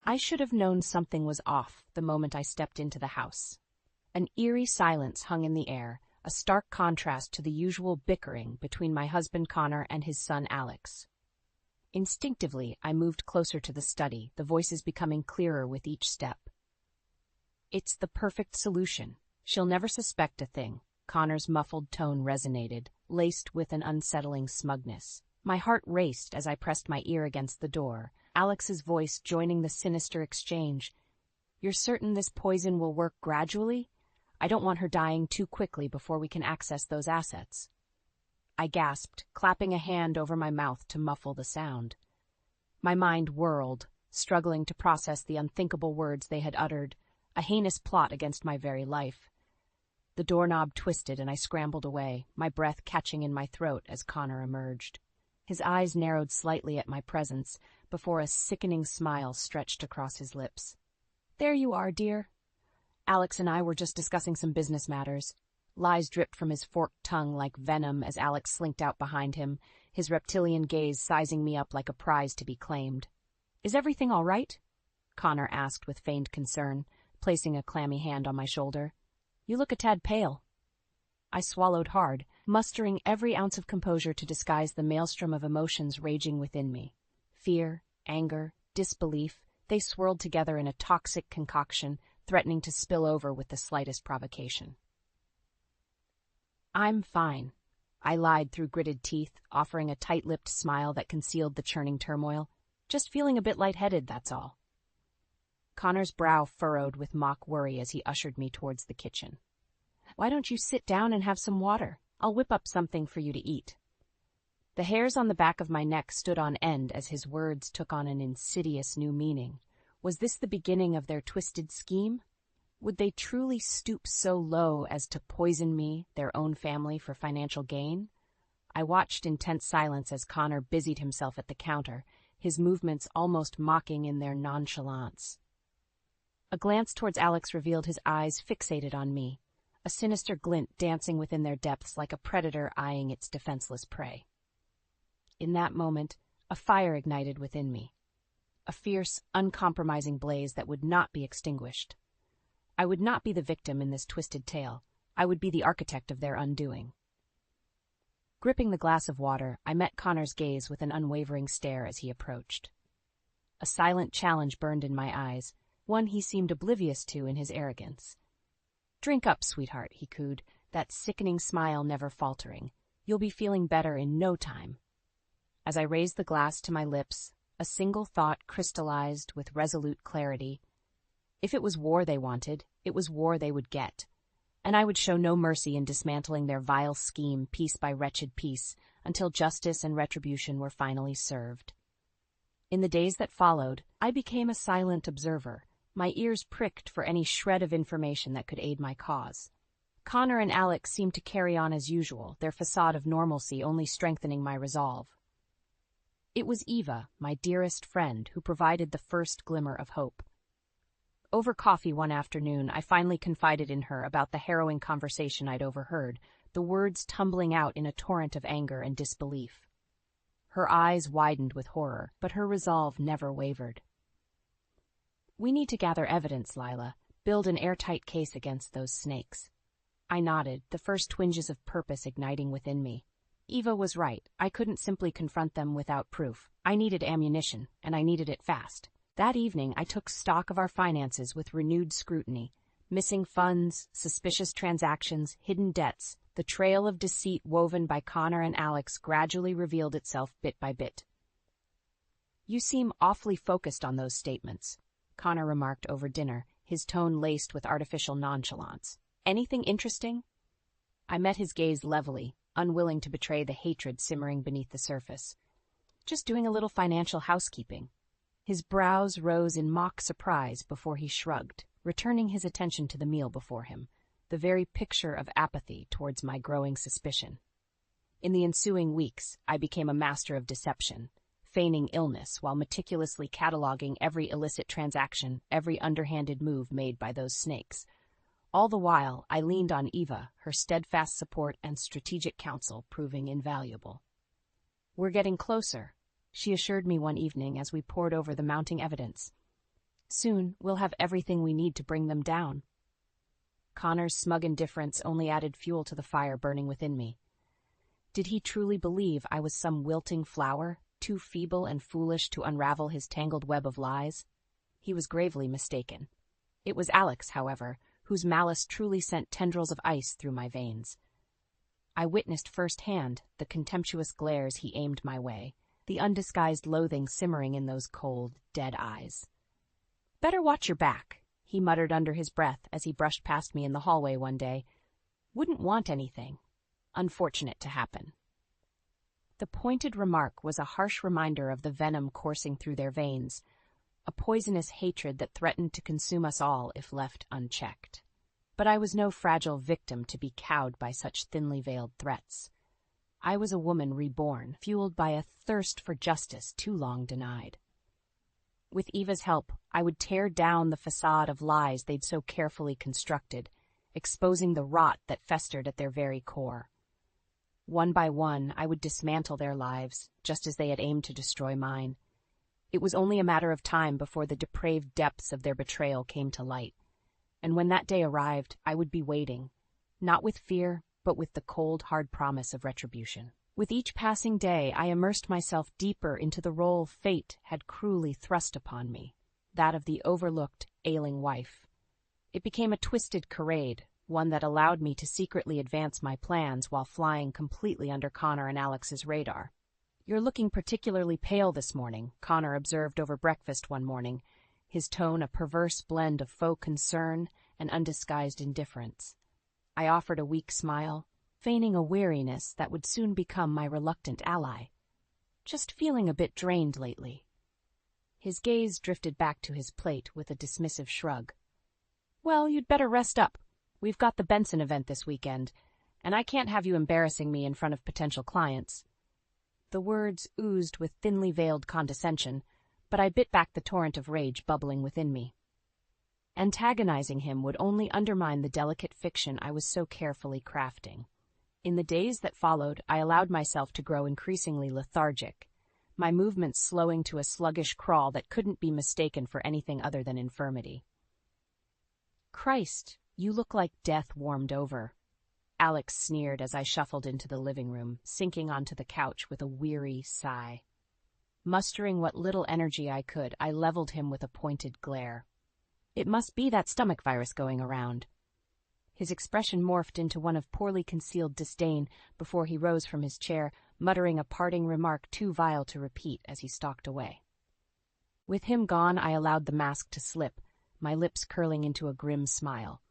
I should have known something was off the moment I stepped into the house. An eerie silence hung in the air, a stark contrast to the usual bickering between my husband Connor and his son Alex. Instinctively, I moved closer to the study, the voices becoming clearer with each step. "It's the perfect solution. She'll never suspect a thing." Connor's muffled tone resonated, laced with an unsettling smugness. My heart raced as I pressed my ear against the door, Alex's voice joining the sinister exchange. "You're certain this poison will work gradually? I don't want her dying too quickly before we can access those assets." I gasped, clapping a hand over my mouth to muffle the sound. My mind whirled, struggling to process the unthinkable words they had uttered, a heinous plot against my very life. The doorknob twisted and I scrambled away, my breath catching in my throat as Connor emerged. His eyes narrowed slightly at my presence before a sickening smile stretched across his lips. "There you are, dear. Alex and I were just discussing some business matters." Lies dripped from his forked tongue like venom as Alex slinked out behind him, his reptilian gaze sizing me up like a prize to be claimed. "Is everything all right?" Connor asked with feigned concern, placing a clammy hand on my shoulder. "You look a tad pale." I swallowed hard, mustering every ounce of composure to disguise the maelstrom of emotions raging within me. Fear, anger, disbelief, they swirled together in a toxic concoction, threatening to spill over with the slightest provocation. "I'm fine," I lied through gritted teeth, offering a tight-lipped smile that concealed the churning turmoil. "Just feeling a bit lightheaded, that's all." Connor's brow furrowed with mock worry as he ushered me towards the kitchen. "Why don't you sit down and have some water? I'll whip up something for you to eat." The hairs on the back of my neck stood on end as his words took on an insidious new meaning. Was this the beginning of their twisted scheme? Would they truly stoop so low as to poison me, their own family, for financial gain? I watched in tense silence as Connor busied himself at the counter, his movements almost mocking in their nonchalance. A glance towards Alex revealed his eyes fixated on me, a sinister glint dancing within their depths like a predator eyeing its defenseless prey. In that moment, a fire ignited within me, a fierce, uncompromising blaze that would not be extinguished. I would not be the victim in this twisted tale. I would be the architect of their undoing. Gripping the glass of water, I met Connor's gaze with an unwavering stare as he approached. A silent challenge burned in my eyes, one he seemed oblivious to in his arrogance. "Drink up, sweetheart," he cooed, that sickening smile never faltering. "You'll be feeling better in no time." As I raised the glass to my lips, a single thought crystallized with resolute clarity. If it was war they wanted, it was war they would get, and I would show no mercy in dismantling their vile scheme piece by wretched piece until justice and retribution were finally served. In the days that followed, I became a silent observer, my ears pricked for any shred of information that could aid my cause. Connor and Alex seemed to carry on as usual, their facade of normalcy only strengthening my resolve. It was Eva, my dearest friend, who provided the first glimmer of hope. Over coffee one afternoon, I finally confided in her about the harrowing conversation I'd overheard, the words tumbling out in a torrent of anger and disbelief. Her eyes widened with horror, but her resolve never wavered. "We need to gather evidence, Lila, build an airtight case against those snakes." I nodded, the first twinges of purpose igniting within me. Eva was right. I couldn't simply confront them without proof. I needed ammunition, and I needed it fast. That evening, I took stock of our finances with renewed scrutiny. Missing funds, suspicious transactions, hidden debts, the trail of deceit woven by Connor and Alex gradually revealed itself bit by bit. "You seem awfully focused on those statements," Connor remarked over dinner, his tone laced with artificial nonchalance. "Anything interesting?" I met his gaze levelly, unwilling to betray the hatred simmering beneath the surface. "Just doing a little financial housekeeping." His brows rose in mock surprise before he shrugged, returning his attention to the meal before him, the very picture of apathy towards my growing suspicion. In the ensuing weeks, I became a master of deception, feigning illness while meticulously cataloging every illicit transaction, every underhanded move made by those snakes. All the while, I leaned on Eva, her steadfast support and strategic counsel proving invaluable. "We're getting closer," she assured me one evening as we pored over the mounting evidence. Soon, we'll have everything we need to bring them down. Connor's smug indifference only added fuel to the fire burning within me. Did he truly believe I was some wilting flower, too feeble and foolish to unravel his tangled web of lies? He was gravely mistaken. It was Alex, however, whose malice truly sent tendrils of ice through my veins. I witnessed firsthand the contemptuous glares he aimed my way, the undisguised loathing simmering in those cold, dead eyes. "Better watch your back," he muttered under his breath as he brushed past me in the hallway one day. "Wouldn't want anything unfortunate to happen." The pointed remark was a harsh reminder of the venom coursing through their veins, a poisonous hatred that threatened to consume us all if left unchecked. But I was no fragile victim to be cowed by such thinly veiled threats. I was a woman reborn, fueled by a thirst for justice too long denied. With Eva's help, I would tear down the facade of lies they'd so carefully constructed, exposing the rot that festered at their very core. One by one, I would dismantle their lives, just as they had aimed to destroy mine. It was only a matter of time before the depraved depths of their betrayal came to light. And when that day arrived, I would be waiting, not with fear, but with the cold, hard promise of retribution. With each passing day, I immersed myself deeper into the role fate had cruelly thrust upon me, that of the overlooked, ailing wife. It became a twisted charade, one that allowed me to secretly advance my plans while flying completely under Connor and Alex's radar. "You're looking particularly pale this morning," Connor observed over breakfast one morning, his tone a perverse blend of faux concern and undisguised indifference. I offered a weak smile, feigning a weariness that would soon become my reluctant ally. "Just feeling a bit drained lately." His gaze drifted back to his plate with a dismissive shrug. "Well, you'd better rest up. We've got the Benson event this weekend, and I can't have you embarrassing me in front of potential clients." The words oozed with thinly veiled condescension, but I bit back the torrent of rage bubbling within me. Antagonizing him would only undermine the delicate fiction I was so carefully crafting. In the days that followed, I allowed myself to grow increasingly lethargic, my movements slowing to a sluggish crawl that couldn't be mistaken for anything other than infirmity. "Christ, you look like death warmed over," Alex sneered as I shuffled into the living room, sinking onto the couch with a weary sigh. Mustering what little energy I could, I leveled him with a pointed glare. "It must be that stomach virus going around." His expression morphed into one of poorly concealed disdain before he rose from his chair, muttering a parting remark too vile to repeat as he stalked away. With him gone, I allowed the mask to slip, my lips curling into a grim smile.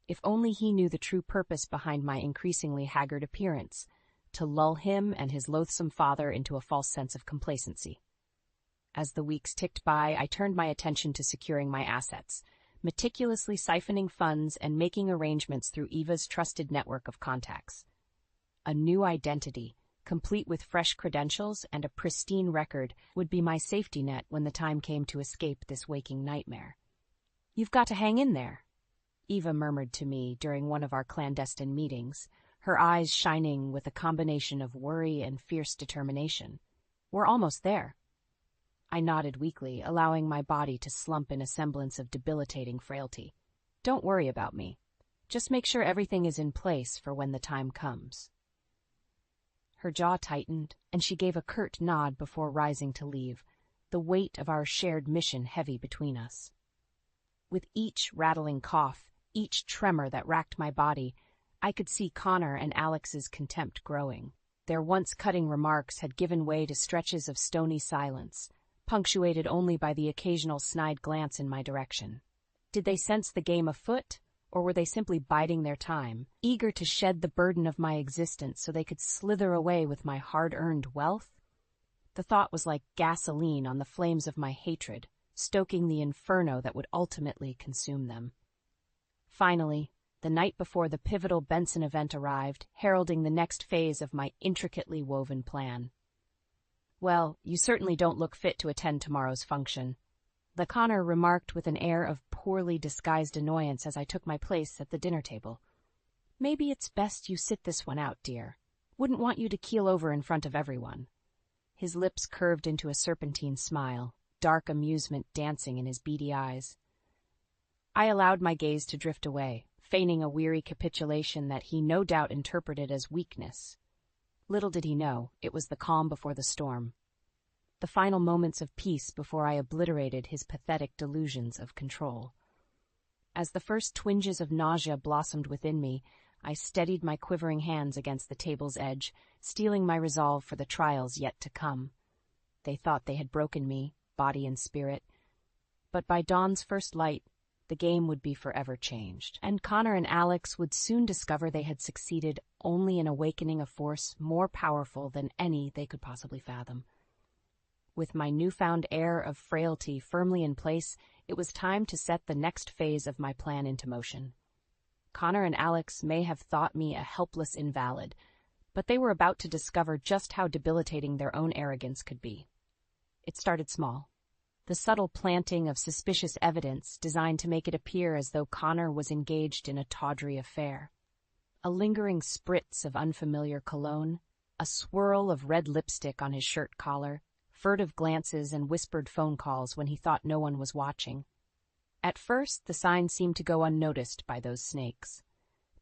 If only he knew the true purpose behind my increasingly haggard appearance, to lull him and his loathsome father into a false sense of complacency. As the weeks ticked by, I turned my attention to securing my assets, meticulously siphoning funds and making arrangements through Eva's trusted network of contacts. A new identity, complete with fresh credentials and a pristine record, would be my safety net when the time came to escape this waking nightmare. "You've got to hang in there," Eva murmured to me during one of our clandestine meetings, her eyes shining with a combination of worry and fierce determination. "We're almost there." I nodded weakly, allowing my body to slump in a semblance of debilitating frailty. "Don't worry about me. Just make sure everything is in place for when the time comes." Her jaw tightened, and she gave a curt nod before rising to leave, the weight of our shared mission heavy between us. With each rattling cough, each tremor that racked my body, I could see Connor and Alex's contempt growing. Their once cutting remarks had given way to stretches of stony silence, punctuated only by the occasional snide glance in my direction. Did they sense the game afoot, or were they simply biding their time, eager to shed the burden of my existence so they could slither away with my hard-earned wealth? The thought was like gasoline on the flames of my hatred, stoking the inferno that would ultimately consume them. Finally, the night before the pivotal Benson event arrived, heralding the next phase of my intricately woven plan. "Well, you certainly don't look fit to attend tomorrow's function," the Connor remarked with an air of poorly disguised annoyance as I took my place at the dinner table. "Maybe it's best you sit this one out, dear. Wouldn't want you to keel over in front of everyone." His lips curved into a serpentine smile. dark amusement dancing in his beady eyes. I allowed my gaze to drift away, feigning a weary capitulation that he no doubt interpreted as weakness. Little did he know, it was the calm before the storm. The final moments of peace before I obliterated his pathetic delusions of control. As the first twinges of nausea blossomed within me, I steadied my quivering hands against the table's edge, steeling my resolve for the trials yet to come. They thought they had broken me, body and spirit, but by dawn's first light, the game would be forever changed, and Connor and Alex would soon discover they had succeeded only in awakening a force more powerful than any they could possibly fathom. With my newfound air of frailty firmly in place, it was time to set the next phase of my plan into motion. Connor and Alex may have thought me a helpless invalid, but they were about to discover just how debilitating their own arrogance could be. It started small. The subtle planting of suspicious evidence designed to make it appear as though Connor was engaged in a tawdry affair. A lingering spritz of unfamiliar cologne, a swirl of red lipstick on his shirt collar, furtive glances and whispered phone calls when he thought no one was watching. At first, the sign seemed to go unnoticed by those snakes.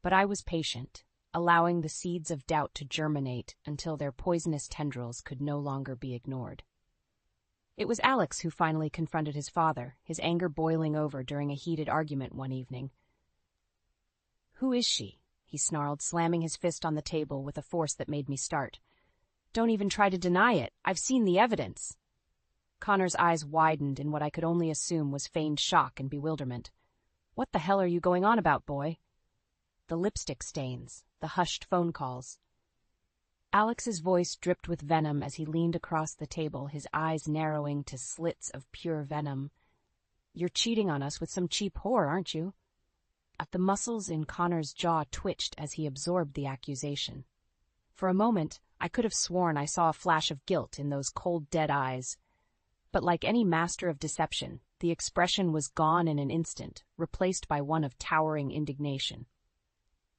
But I was patient, allowing the seeds of doubt to germinate until their poisonous tendrils could no longer be ignored. It was Alex who finally confronted his father, his anger boiling over during a heated argument one evening. "Who is she?" he snarled, slamming his fist on the table with a force that made me start. "Don't even try to deny it. I've seen the evidence." Connor's eyes widened in what I could only assume was feigned shock and bewilderment. "What the hell are you going on about, boy?" The lipstick stains, the hushed phone calls. Alex's voice dripped with venom as he leaned across the table, his eyes narrowing to slits of pure venom. "You're cheating on us with some cheap whore, aren't you?" The muscles in Connor's jaw twitched as he absorbed the accusation. For a moment, I could have sworn I saw a flash of guilt in those cold, dead eyes. But like any master of deception, the expression was gone in an instant, replaced by one of towering indignation.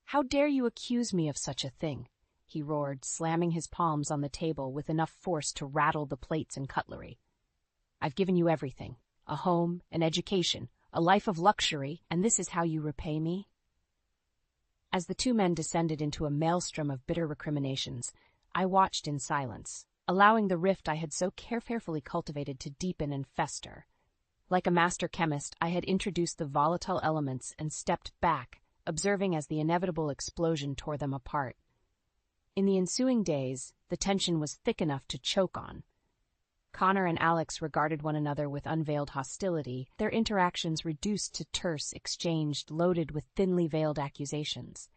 "How dare you accuse me of such a thing?" he roared, slamming his palms on the table with enough force to rattle the plates and cutlery. "I've given you everything, a home, an education, a life of luxury, and this is how you repay me?" As the two men descended into a maelstrom of bitter recriminations, I watched in silence, allowing the rift I had so carefully cultivated to deepen and fester. Like a master chemist, I had introduced the volatile elements and stepped back, observing as the inevitable explosion tore them apart. In the ensuing days, the tension was thick enough to choke on. Connor and Alex regarded one another with unveiled hostility, their interactions reduced to terse exchange loaded with thinly veiled accusations.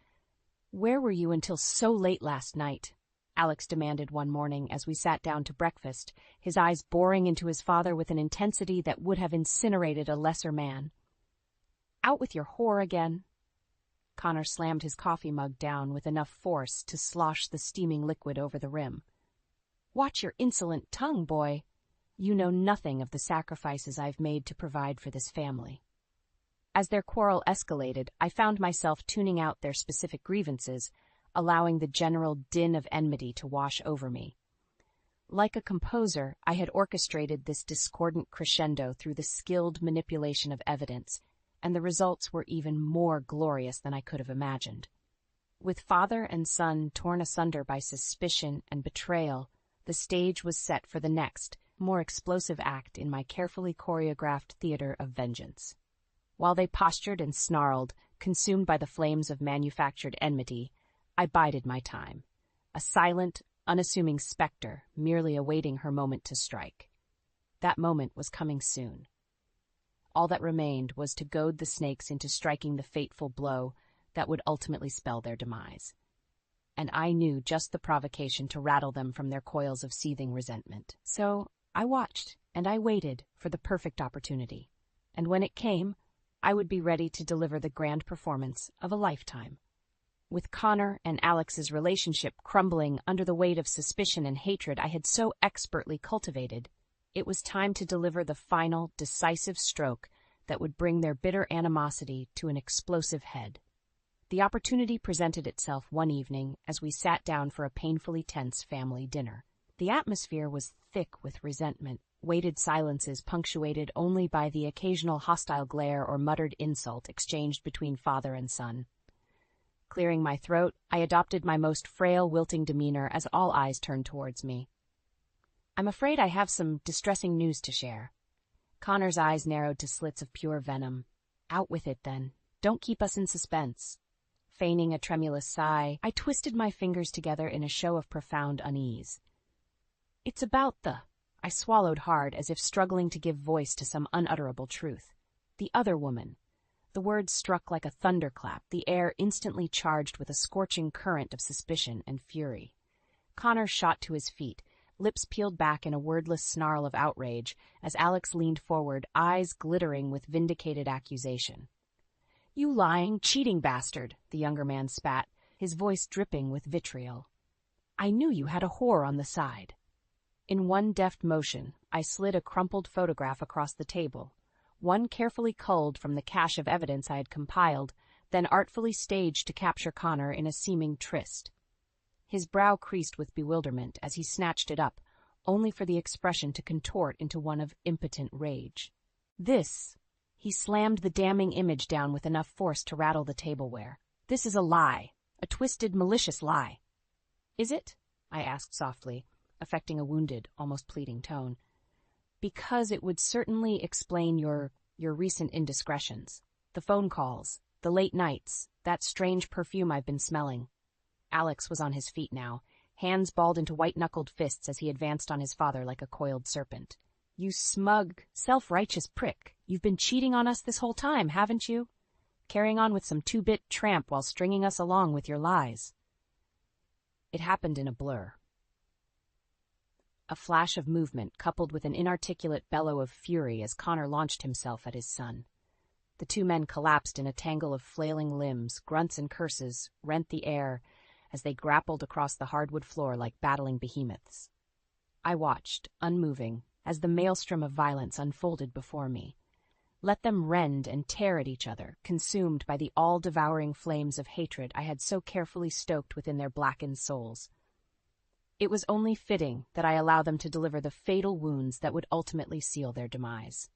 "Where were you until so late last night?" Alex demanded one morning as we sat down to breakfast, his eyes boring into his father with an intensity that would have incinerated a lesser man. "Out with your whore again?" Connor slammed his coffee mug down with enough force to slosh the steaming liquid over the rim. "Watch your insolent tongue, boy. You know nothing of the sacrifices I've made to provide for this family." As their quarrel escalated, I found myself tuning out their specific grievances, allowing the general din of enmity to wash over me. Like a composer, I had orchestrated this discordant crescendo through the skilled manipulation of evidence, and the results were even more glorious than I could have imagined. With father and son torn asunder by suspicion and betrayal, the stage was set for the next, more explosive act in my carefully choreographed theater of vengeance. While they postured and snarled, consumed by the flames of manufactured enmity, I bided my time, a silent, unassuming specter merely awaiting her moment to strike. That moment was coming soon. All that remained was to goad the snakes into striking the fateful blow that would ultimately spell their demise. And I knew just the provocation to rattle them from their coils of seething resentment. So I watched and I waited for the perfect opportunity. And when it came, I would be ready to deliver the grand performance of a lifetime. With Connor and Alex's relationship crumbling under the weight of suspicion and hatred I had so expertly cultivated, it was time to deliver the final, decisive stroke that would bring their bitter animosity to an explosive head. The opportunity presented itself one evening as we sat down for a painfully tense family dinner. The atmosphere was thick with resentment, weighted silences punctuated only by the occasional hostile glare or muttered insult exchanged between father and son. Clearing my throat, I adopted my most frail, wilting demeanor as all eyes turned towards me. "I'm afraid I have some distressing news to share." Connor's eyes narrowed to slits of pure venom. "Out with it, then. Don't keep us in suspense." Feigning a tremulous sigh, I twisted my fingers together in a show of profound unease. "It's about the—" I swallowed hard, as if struggling to give voice to some unutterable truth. "The other woman." The words struck like a thunderclap, the air instantly charged with a scorching current of suspicion and fury. Connor shot to his feet, lips peeled back in a wordless snarl of outrage, as Alex leaned forward, eyes glittering with vindicated accusation. "You lying, cheating bastard," the younger man spat, his voice dripping with vitriol. "I knew you had a whore on the side." In one deft motion, I slid a crumpled photograph across the table, one carefully culled from the cache of evidence I had compiled, then artfully staged to capture Connor in a seeming tryst. His brow creased with bewilderment as he snatched it up, only for the expression to contort into one of impotent rage. "This—" He slammed the damning image down with enough force to rattle the tableware. "This is a lie, a twisted, malicious lie." "Is it?" I asked softly, affecting a wounded, almost pleading tone. "Because it would certainly explain your recent indiscretions. The phone calls, the late nights, that strange perfume I've been smelling." Alex was on his feet now, hands balled into white-knuckled fists as he advanced on his father like a coiled serpent. "You smug, self-righteous prick. You've been cheating on us this whole time, haven't you? Carrying on with some two-bit tramp while stringing us along with your lies." It happened in a blur. A flash of movement coupled with an inarticulate bellow of fury as Connor launched himself at his son. The two men collapsed in a tangle of flailing limbs, grunts and curses rent the air as they grappled across the hardwood floor like battling behemoths. I watched, unmoving, as the maelstrom of violence unfolded before me. Let them rend and tear at each other, consumed by the all-devouring flames of hatred I had so carefully stoked within their blackened souls. It was only fitting that I allow them to deliver the fatal wounds that would ultimately seal their demise.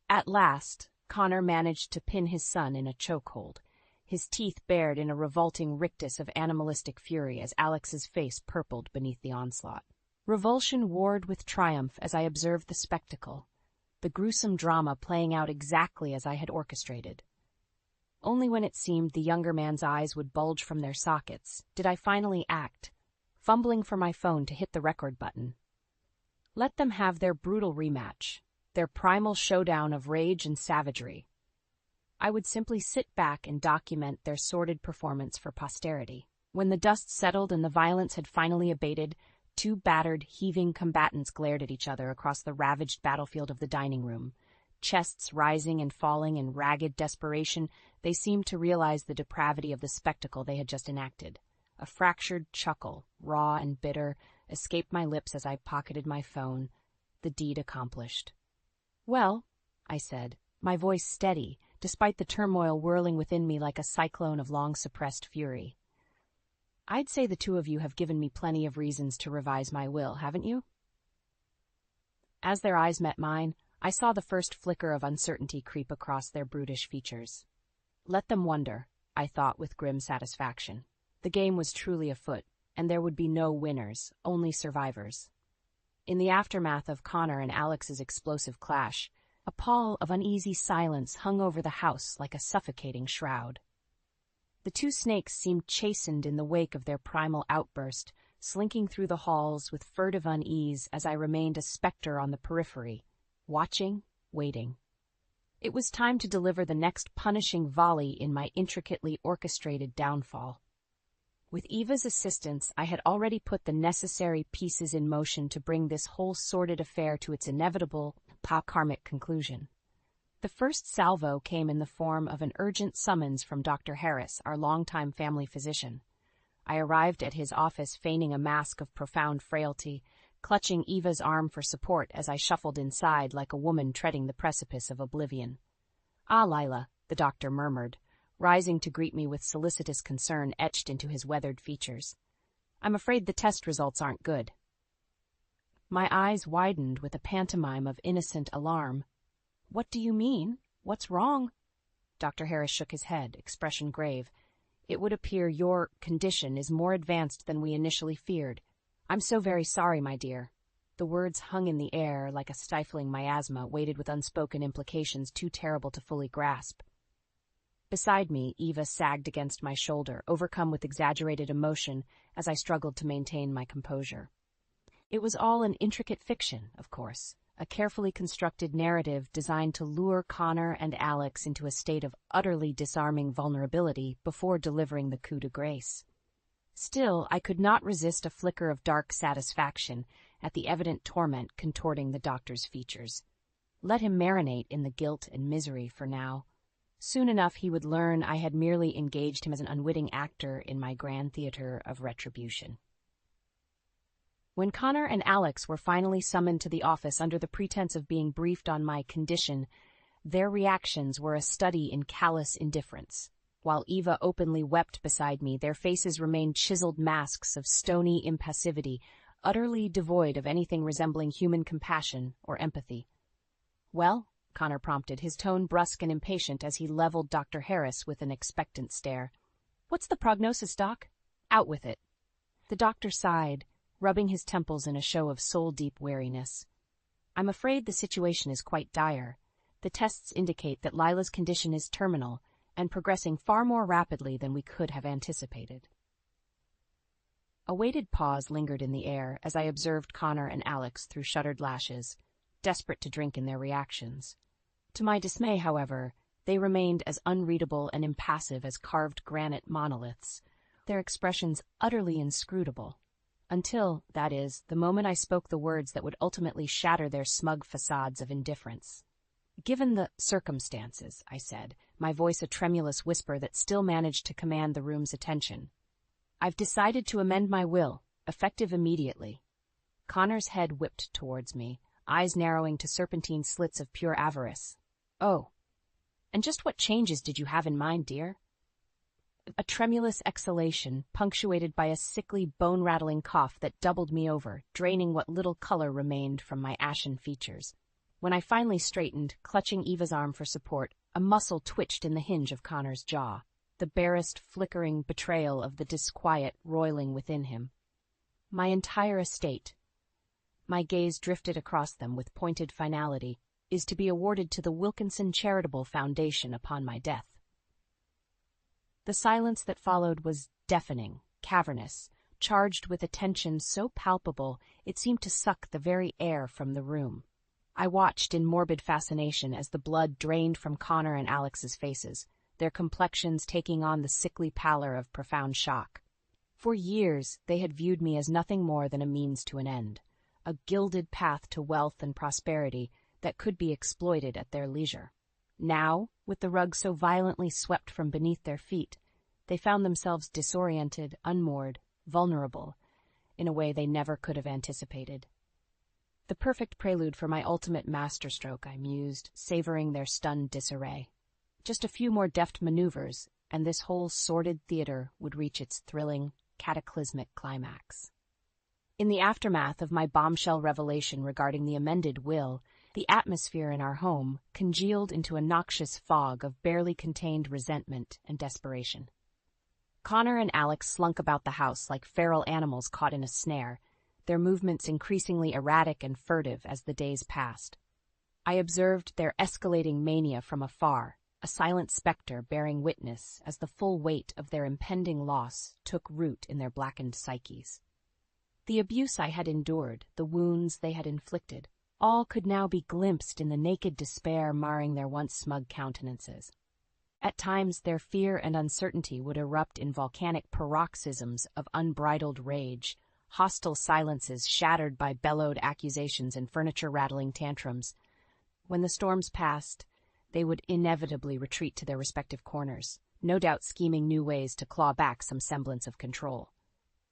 At last, Connor managed to pin his son in a chokehold, his teeth bared in a revolting rictus of animalistic fury as Alex's face purpled beneath the onslaught. Revulsion warred with triumph as I observed the spectacle, the gruesome drama playing out exactly as I had orchestrated. Only when it seemed the younger man's eyes would bulge from their sockets did I finally act, fumbling for my phone to hit the record button. Let them have their brutal rematch, their primal showdown of rage and savagery. I would simply sit back and document their sordid performance for posterity. When the dust settled and the violence had finally abated, two battered, heaving combatants glared at each other across the ravaged battlefield of the dining room. Chests rising and falling in ragged desperation, they seemed to realize the depravity of the spectacle they had just enacted. A fractured chuckle, raw and bitter, escaped my lips as I pocketed my phone, the deed accomplished. "Well," I said, my voice steady, despite the turmoil whirling within me like a cyclone of long-suppressed fury. "I'd say the two of you have given me plenty of reasons to revise my will, haven't you?" As their eyes met mine, I saw the first flicker of uncertainty creep across their brutish features. Let them wonder, I thought with grim satisfaction. The game was truly afoot, and there would be no winners, only survivors. In the aftermath of Connor and Alex's explosive clash, a pall of uneasy silence hung over the house like a suffocating shroud. The two snakes seemed chastened in the wake of their primal outburst, slinking through the halls with furtive unease as I remained a specter on the periphery, watching, waiting. It was time to deliver the next punishing volley in my intricately orchestrated downfall. With Eva's assistance, I had already put the necessary pieces in motion to bring this whole sordid affair to its inevitable, karmic conclusion. The first salvo came in the form of an urgent summons from Dr. Harris, our longtime family physician. I arrived at his office feigning a mask of profound frailty, clutching Eva's arm for support as I shuffled inside like a woman treading the precipice of oblivion. "Ah, Lila," the doctor murmured, rising to greet me with solicitous concern etched into his weathered features. "I'm afraid the test results aren't good." My eyes widened with a pantomime of innocent alarm. "What do you mean? What's wrong?" Dr. Harris shook his head, expression grave. "It would appear your condition is more advanced than we initially feared. I'm so very sorry, my dear." The words hung in the air like a stifling miasma weighted with unspoken implications too terrible to fully grasp. Beside me, Eva sagged against my shoulder, overcome with exaggerated emotion as I struggled to maintain my composure. It was all an intricate fiction, of course, a carefully constructed narrative designed to lure Connor and Alex into a state of utterly disarming vulnerability before delivering the coup de grace. Still, I could not resist a flicker of dark satisfaction at the evident torment contorting the doctor's features. Let him marinate in the guilt and misery for now. Soon enough he would learn I had merely engaged him as an unwitting actor in my grand theater of retribution. When Connor and Alex were finally summoned to the office under the pretense of being briefed on my condition, their reactions were a study in callous indifference. While Eva openly wept beside me, their faces remained chiseled masks of stony impassivity, utterly devoid of anything resembling human compassion or empathy. "Well?" Connor prompted, his tone brusque and impatient as he leveled Dr. Harris with an expectant stare. "What's the prognosis, Doc? Out with it." The doctor sighed, rubbing his temples in a show of soul-deep weariness. "I'm afraid the situation is quite dire. The tests indicate that Lila's condition is terminal and progressing far more rapidly than we could have anticipated." A weighted pause lingered in the air as I observed Connor and Alex through shuttered lashes, desperate to drink in their reactions. To my dismay, however, they remained as unreadable and impassive as carved granite monoliths, their expressions utterly inscrutable. Until, that is, the moment I spoke the words that would ultimately shatter their smug facades of indifference. "Given the circumstances," I said, my voice a tremulous whisper that still managed to command the room's attention, "I've decided to amend my will, effective immediately." Connor's head whipped towards me, eyes narrowing to serpentine slits of pure avarice. "Oh, and just what changes did you have in mind, dear?" A tremulous exhalation, punctuated by a sickly, bone-rattling cough that doubled me over, draining what little color remained from my ashen features. When I finally straightened, clutching Eva's arm for support, a muscle twitched in the hinge of Connor's jaw, the barest flickering betrayal of the disquiet roiling within him. "My entire estate," my gaze drifted across them with pointed finality, "is to be awarded to the Wilkinson Charitable Foundation upon my death." The silence that followed was deafening, cavernous, charged with a tension so palpable it seemed to suck the very air from the room. I watched in morbid fascination as the blood drained from Connor and Alex's faces, their complexions taking on the sickly pallor of profound shock. For years they had viewed me as nothing more than a means to an end, a gilded path to wealth and prosperity that could be exploited at their leisure. Now, with the rug so violently swept from beneath their feet, they found themselves disoriented, unmoored, vulnerable, in a way they never could have anticipated. The perfect prelude for my ultimate masterstroke, I mused, savoring their stunned disarray. Just a few more deft maneuvers, and this whole sordid theater would reach its thrilling, cataclysmic climax. In the aftermath of my bombshell revelation regarding the amended will, the atmosphere in our home congealed into a noxious fog of barely contained resentment and desperation. Connor and Alex slunk about the house like feral animals caught in a snare, their movements increasingly erratic and furtive as the days passed. I observed their escalating mania from afar, a silent specter bearing witness as the full weight of their impending loss took root in their blackened psyches. The abuse I had endured, the wounds they had inflicted, all could now be glimpsed in the naked despair marring their once smug countenances. At times their fear and uncertainty would erupt in volcanic paroxysms of unbridled rage, hostile silences shattered by bellowed accusations and furniture-rattling tantrums. When the storms passed, they would inevitably retreat to their respective corners, no doubt scheming new ways to claw back some semblance of control.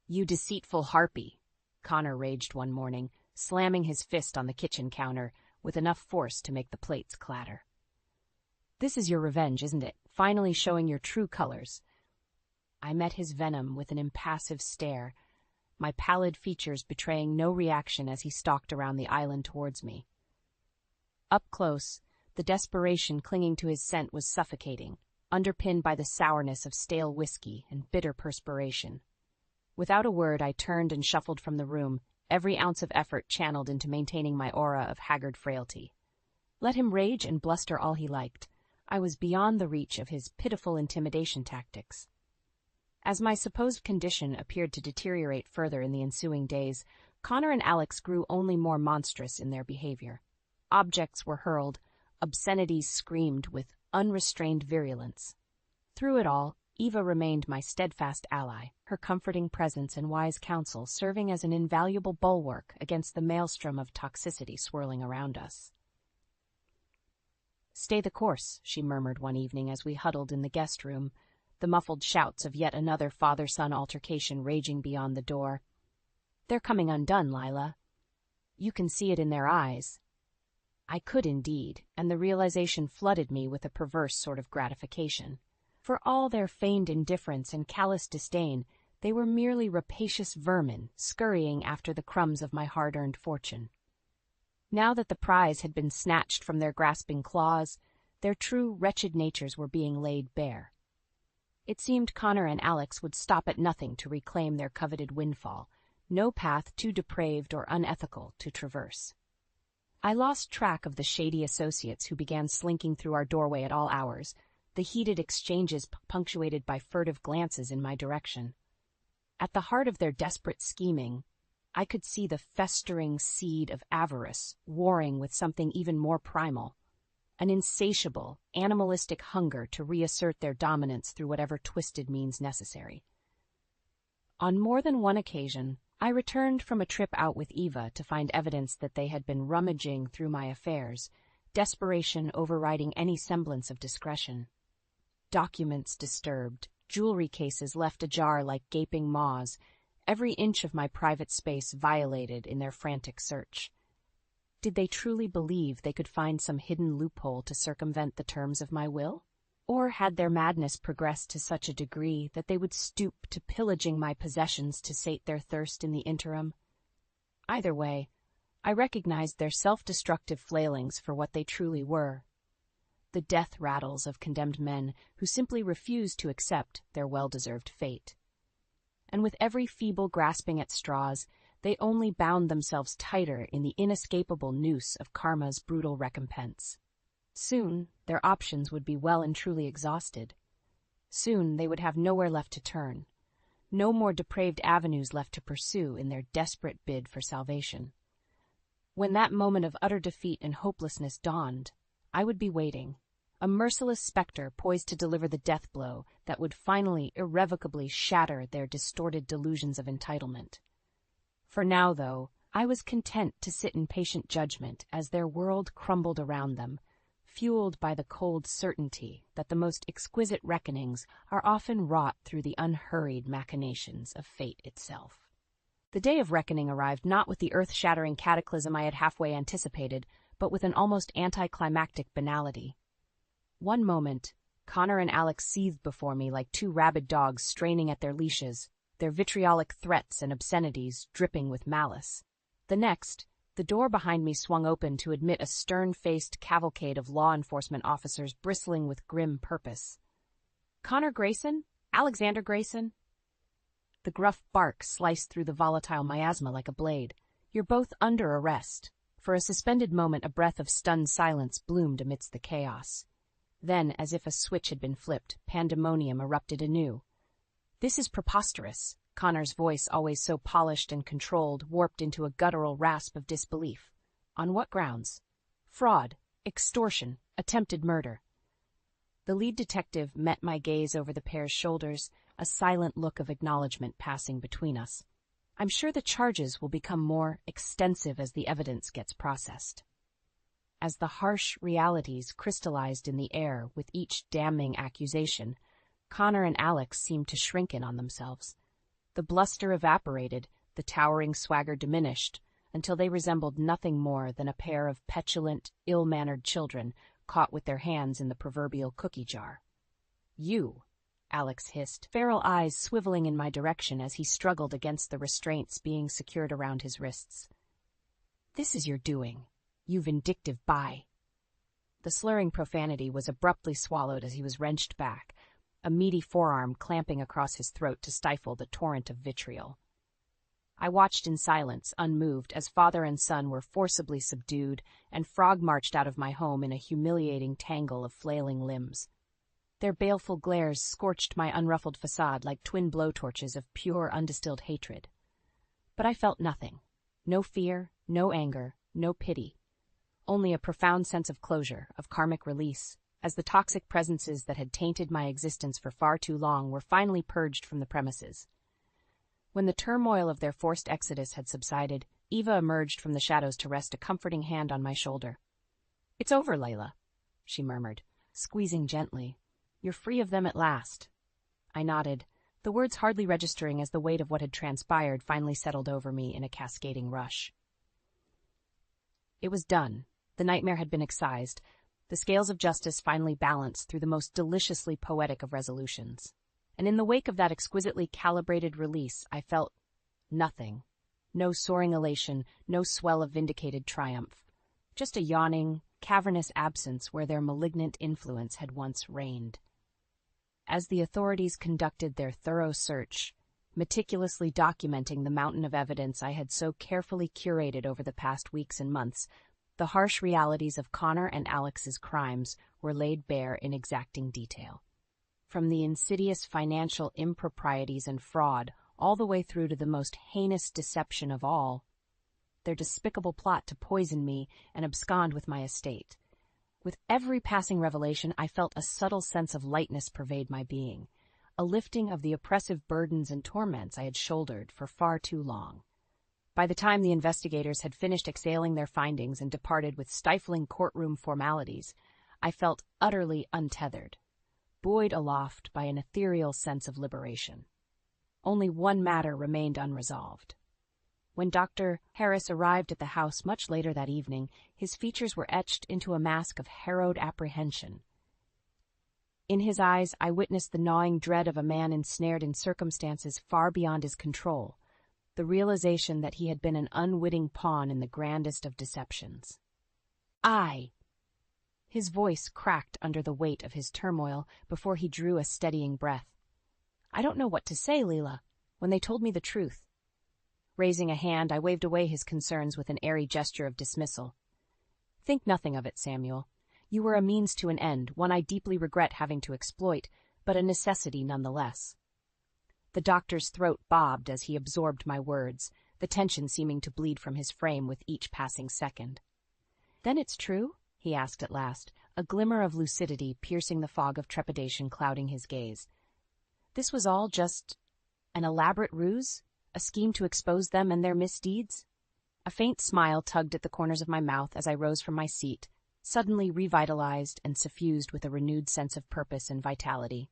"You deceitful harpy," Connor raged one morning, slamming his fist on the kitchen counter with enough force to make the plates clatter. "This is your revenge, isn't it? Finally showing your true colors." I met his venom with an impassive stare, my pallid features betraying no reaction as he stalked around the island towards me. Up close, the desperation clinging to his scent was suffocating, underpinned by the sourness of stale whiskey and bitter perspiration. Without a word, I turned and shuffled from the room, every ounce of effort channeled into maintaining my aura of haggard frailty. Let him rage and bluster all he liked. I was beyond the reach of his pitiful intimidation tactics. As my supposed condition appeared to deteriorate further in the ensuing days, Connor and Alex grew only more monstrous in their behavior. Objects were hurled, obscenities screamed with unrestrained virulence. Through it all, Eva remained my steadfast ally, her comforting presence and wise counsel serving as an invaluable bulwark against the maelstrom of toxicity swirling around us. "Stay the course," she murmured one evening as we huddled in the guest room, the muffled shouts of yet another father-son altercation raging beyond the door. "They're coming undone, Lila. You can see it in their eyes." I could indeed, and the realization flooded me with a perverse sort of gratification. For all their feigned indifference and callous disdain, they were merely rapacious vermin scurrying after the crumbs of my hard-earned fortune. Now that the prize had been snatched from their grasping claws, their true wretched natures were being laid bare. It seemed Connor and Alex would stop at nothing to reclaim their coveted windfall, no path too depraved or unethical to traverse. I lost track of the shady associates who began slinking through our doorway at all hours, the heated exchanges punctuated by furtive glances in my direction. At the heart of their desperate scheming, I could see the festering seed of avarice warring with something even more primal, an insatiable, animalistic hunger to reassert their dominance through whatever twisted means necessary. On more than one occasion, I returned from a trip out with Eva to find evidence that they had been rummaging through my affairs, desperation overriding any semblance of discretion. Documents disturbed, jewelry cases left ajar like gaping maws, every inch of my private space violated in their frantic search. Did they truly believe they could find some hidden loophole to circumvent the terms of my will? Or had their madness progressed to such a degree that they would stoop to pillaging my possessions to sate their thirst in the interim? Either way, I recognized their self-destructive flailings for what they truly were: the death rattles of condemned men who simply refused to accept their well-deserved fate. And with every feeble grasping at straws, they only bound themselves tighter in the inescapable noose of karma's brutal recompense. Soon, their options would be well and truly exhausted. Soon, they would have nowhere left to turn, no more depraved avenues left to pursue in their desperate bid for salvation. When that moment of utter defeat and hopelessness dawned, I would be waiting, a merciless specter poised to deliver the death blow that would finally irrevocably shatter their distorted delusions of entitlement. For now, though, I was content to sit in patient judgment as their world crumbled around them, fueled by the cold certainty that the most exquisite reckonings are often wrought through the unhurried machinations of fate itself. The day of reckoning arrived not with the earth-shattering cataclysm I had halfway anticipated, but with an almost anticlimactic banality. One moment, Connor and Alex seethed before me like two rabid dogs straining at their leashes, their vitriolic threats and obscenities dripping with malice. The next, the door behind me swung open to admit a stern-faced cavalcade of law enforcement officers bristling with grim purpose. "Connor Grayson? Alexander Grayson?" The gruff bark sliced through the volatile miasma like a blade. "You're both under arrest." For a suspended moment, a breath of stunned silence bloomed amidst the chaos. Then, as if a switch had been flipped, pandemonium erupted anew. "This is preposterous." Connor's voice, always so polished and controlled, warped into a guttural rasp of disbelief. "On what grounds?" "Fraud, extortion, attempted murder." The lead detective met my gaze over the pair's shoulders, a silent look of acknowledgement passing between us. "I'm sure the charges will become more extensive as the evidence gets processed." As the harsh realities crystallized in the air with each damning accusation, Connor and Alex seemed to shrink in on themselves. The bluster evaporated, the towering swagger diminished, until they resembled nothing more than a pair of petulant, ill-mannered children caught with their hands in the proverbial cookie jar. "You," Alex hissed, feral eyes swiveling in my direction as he struggled against the restraints being secured around his wrists. "This is your doing, you vindictive bye." The slurring profanity was abruptly swallowed as he was wrenched back, a meaty forearm clamping across his throat to stifle the torrent of vitriol. I watched in silence, unmoved, as father and son were forcibly subdued and Frog marched out of my home in a humiliating tangle of flailing limbs. Their baleful glares scorched my unruffled facade like twin blowtorches of pure, undistilled hatred. But I felt nothing. No fear, no anger, no pity. Only a profound sense of closure, of karmic release, as the toxic presences that had tainted my existence for far too long were finally purged from the premises. When the turmoil of their forced exodus had subsided, Eva emerged from the shadows to rest a comforting hand on my shoulder. "It's over, Layla," she murmured, squeezing gently. "You're free of them at last." I nodded, the words hardly registering as the weight of what had transpired finally settled over me in a cascading rush. It was done. The nightmare had been excised. The scales of justice finally balanced through the most deliciously poetic of resolutions. And in the wake of that exquisitely calibrated release, I felt nothing. No soaring elation, no swell of vindicated triumph. Just a yawning, cavernous absence where their malignant influence had once reigned. As the authorities conducted their thorough search, meticulously documenting the mountain of evidence I had so carefully curated over the past weeks and months, the harsh realities of Connor and Alex's crimes were laid bare in exacting detail. From the insidious financial improprieties and fraud all the way through to the most heinous deception of all, their despicable plot to poison me and abscond with my estate. With every passing revelation, I felt a subtle sense of lightness pervade my being, a lifting of the oppressive burdens and torments I had shouldered for far too long. By the time the investigators had finished exhaling their findings and departed with stifling courtroom formalities, I felt utterly untethered, buoyed aloft by an ethereal sense of liberation. Only one matter remained unresolved. When Dr. Harris arrived at the house much later that evening, his features were etched into a mask of harrowed apprehension. In his eyes, I witnessed the gnawing dread of a man ensnared in circumstances far beyond his control, the realization that he had been an unwitting pawn in the grandest of deceptions. His voice cracked under the weight of his turmoil before he drew a steadying breath. "I don't know what to say, Leela, when they told me the truth." Raising a hand, I waved away his concerns with an airy gesture of dismissal. "Think nothing of it, Samuel. You were a means to an end, one I deeply regret having to exploit, but a necessity nonetheless." The doctor's throat bobbed as he absorbed my words, the tension seeming to bleed from his frame with each passing second. "Then it's true?" he asked at last, a glimmer of lucidity piercing the fog of trepidation clouding his gaze. "This was all just an elaborate ruse? A scheme to expose them and their misdeeds?" A faint smile tugged at the corners of my mouth as I rose from my seat, suddenly revitalized and suffused with a renewed sense of purpose and vitality.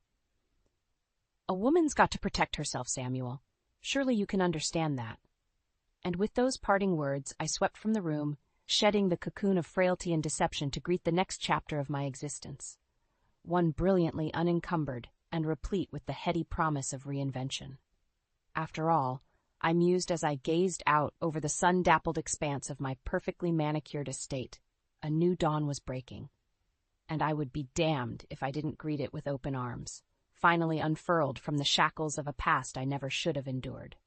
"A woman's got to protect herself, Samuel. Surely you can understand that." And with those parting words, I swept from the room, shedding the cocoon of frailty and deception to greet the next chapter of my existence, one brilliantly unencumbered and replete with the heady promise of reinvention. After all, I mused as I gazed out over the sun-dappled expanse of my perfectly manicured estate, a new dawn was breaking, and I would be damned if I didn't greet it with open arms, finally unfurled from the shackles of a past I never should have endured.